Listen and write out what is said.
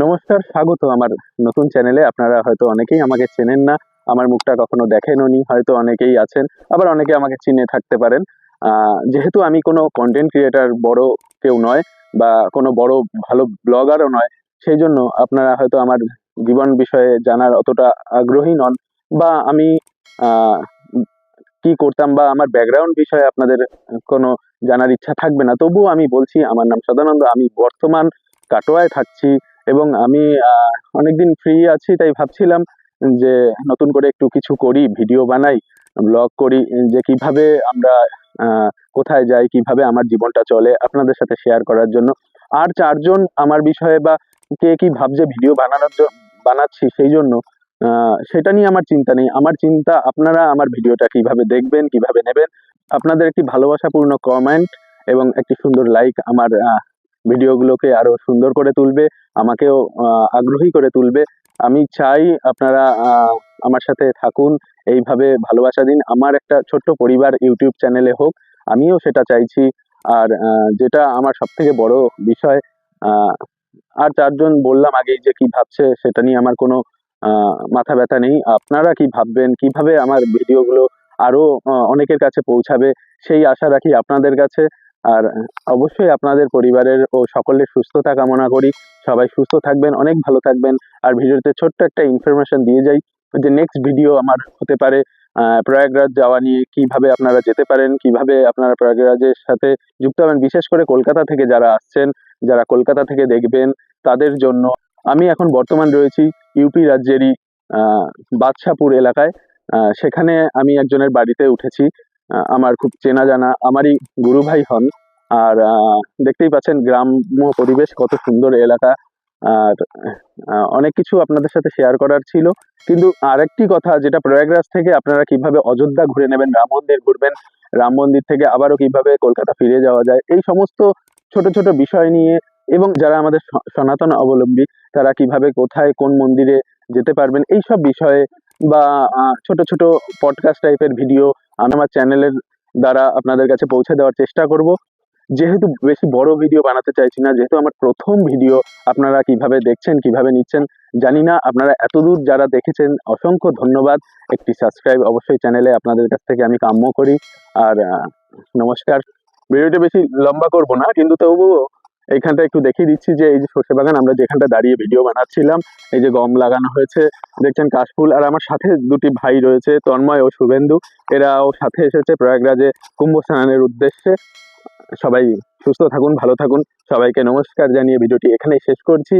নমস্কার, স্বাগত আমার নতুন চ্যানেলে। আপনারা হয়তো অনেকেই আমাকে চেনেন না, আমার মুখটা কখনো দেখেনওনি, হয়তো অনেকেই আছেন, আবার অনেকে আমাকে চিনে থাকতে পারেন। যেহেতু আমি কোনো কন্টেন্ট ক্রিয়েটার বড় কেউ নয় বা কোনো বড় ভালো ব্লগারও নয়, সেই জন্য আপনারা হয়তো আমার জীবন বিষয়ে জানার অতটা আগ্রহী নন, বা আমি আহ, কি করতাম বা আমার ব্যাকগ্রাউন্ড বিষয়ে আপনাদের কোনো জানার ইচ্ছা থাকবে না। তবুও আমি বলছি, আমার নাম সদানন্দ, আমি বর্তমান কাটোয়ায় থাকছি এবং আমি অনেকদিন ফ্রি আছি, তাই ভাবছিলাম যে নতুন করে একটু কিছু করি, ভিডিও বানাই, ব্লগ করি, যে কিভাবে আমরা আহ, কোথায় যাই, কিভাবে আমার জীবনটা চলে আপনাদের সাথে শেয়ার করার জন্য। আর চারজন আমার বিষয়ে বা কে কি ভাবছে ভিডিও বানাচ্ছি, সেই জন্য সেটা নিয়ে আমার চিন্তা নেই। আমার চিন্তা আপনারা আমার ভিডিওটা কিভাবে দেখবেন, কিভাবে নেবেন। আপনাদের একটি ভালোবাসাপূর্ণ কমেন্ট এবং একটি সুন্দর লাইক আমার ভিডিওগুলোকে আরো সুন্দর করে তুলবে, আমাকেও আগ্রহী করে তুলবে। আমি চাই আপনারা আমার সাথে থাকুন, এইভাবে ভালোবাসা দিন। আমার একটা ছোট্ট পরিবার ইউটিউব চ্যানেলে হোক, আমিও সেটা চাইছি। আর যেটা আমার সব থেকে বড় বিষয়, আহ, আর চারজন বললাম আগেই যে কি ভাবছে সেটা নিয়ে আমার কোনো মাথা ব্যথা নেই। আপনারা কি ভাববেন, কিভাবে আমার ভিডিওগুলো আরো অনেকের কাছে পৌঁছাবে, সেই আশা রাখি আপনাদের কাছে। আর অবশ্যই আপনাদের পরিবারের ও সকলের সুস্থতা কামনা করি। সবাই সুস্থ থাকবেন, অনেক ভালো থাকবেন। আর ভিডিওতে ছোট্ট একটা ইনফরমেশন দিয়ে যাই যে নেক্সট ভিডিও আমার হতে পারে প্রয়াগরাজ যাওয়া নিয়ে, কিভাবে আপনারা যেতে পারেন, কিভাবে আপনারা প্রয়াগরাজের সাথে যুক্ত হবেন। বিশেষ করে কলকাতা থেকে যারা আসছেন, যারা কলকাতা থেকে দেখবেন, তাদের জন্য। আমি এখন বর্তমান রয়েছি ইউপি রাজ্যেরই বাদশাপুর এলাকায়। সেখানে আমি একজনের বাড়িতে উঠেছি, আমার খুব চেনা জানা, আমারই গুরু ভাই হন। আর দেখতেই পাচ্ছেন গ্রাম্য পরিবেশ, কত সুন্দর এলাকা। আর অনেক কিছু আপনাদের সাথে শেয়ার করার ছিল। কিন্তু আরেকটি কথা, যেটা প্রয়াগরাজ থেকে আপনারা কিভাবে অযোধ্যা ঘুরে নেবেন, রাম মন্দির ঘুরবেন, রাম মন্দির থেকে আবারও কিভাবে কলকাতা ফিরে যাওয়া যায়, এই সমস্ত ছোট ছোট বিষয় নিয়ে, এবং যারা আমাদের সনাতন অবলম্বী তারা কিভাবে কোথায় কোন মন্দিরে যেতে পারবেন, এই সব বিষয়ে বা ছোট ছোট পডকাস্ট টাইপের ভিডিও আমি আমার চ্যানেলের দ্বারা আপনাদের কাছে পৌঁছে দেওয়ার চেষ্টা করব। যেহেতু বেশি বড় ভিডিও বানাতে চাইছি না, যেহেতু আমার প্রথম ভিডিও, আপনারা কিভাবে দেখছেন, কিভাবে নিচ্ছেন জানি না। আপনারা এতদূর যারা দেখেছেন অসংখ্য ধন্যবাদ। একটি সাবস্ক্রাইব অবশ্যই চ্যানেলে আপনাদের কাছ থেকে আমি কাম্য করি। আর নমস্কার। ভিডিওটা বেশি লম্বা করব না, কিন্তু তবুও এইখানটা একটু দেখিয়ে দিচ্ছি যে এই যে সর্ষে বাগান, আমরা যেখানটা দাঁড়িয়ে ভিডিও বানাচ্ছিলাম, এই যে গম লাগানো হয়েছে দেখছেন, কাশফুল। আর আমার সাথে দুটি ভাই রয়েছে, তন্ময় ও শুভেন্দু, এরাও সাথে এসেছে প্রয়াগরাজে কুম্ভ স্নানের উদ্দেশ্যে। সবাই সুস্থ থাকুন, ভালো থাকুন। সবাইকে নমস্কার জানিয়ে ভিডিওটি এখানেই শেষ করছি।